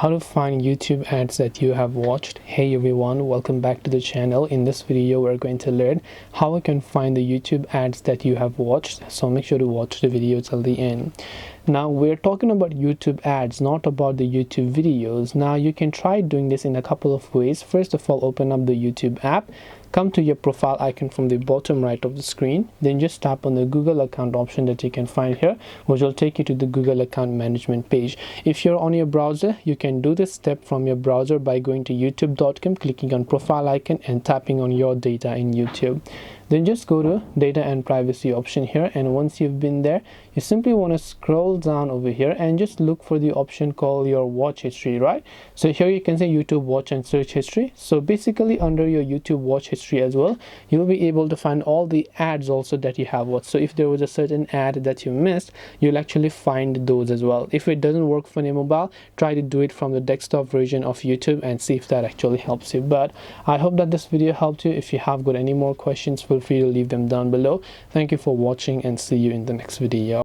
how to find YouTube ads that you have watched. Hey everyone, welcome back to the channel. In this video we're going to learn how I can find the YouTube ads that you have watched, so make sure to watch the video till the end. Now we're talking about YouTube ads, not about the YouTube videos. Now you can try doing this in a couple of ways. First of all, open up the YouTube app, come to your profile icon from the bottom right of the screen, then just tap on the Google account option that you can find here, which will take you to the Google account management page. If you're on your browser, you can do this step from your browser by going to youtube.com, clicking on profile icon and tapping on your data in YouTube. Then just go to data and privacy option here, and once you've been there, you simply want to scroll down over here and just look for the option called your watch history, right? So here you can say YouTube watch and search history. So basically under your YouTube watch history as well, you'll be able to find all the ads also that you have watched. So if there was a certain ad that you missed, you'll actually find those as well. If it doesn't work for your mobile, try to do it from the desktop version of YouTube and see if that actually helps you. But I hope that this video helped you. If you have got any more questions, feel free to leave them down below. Thank you for watching and see you in the next video.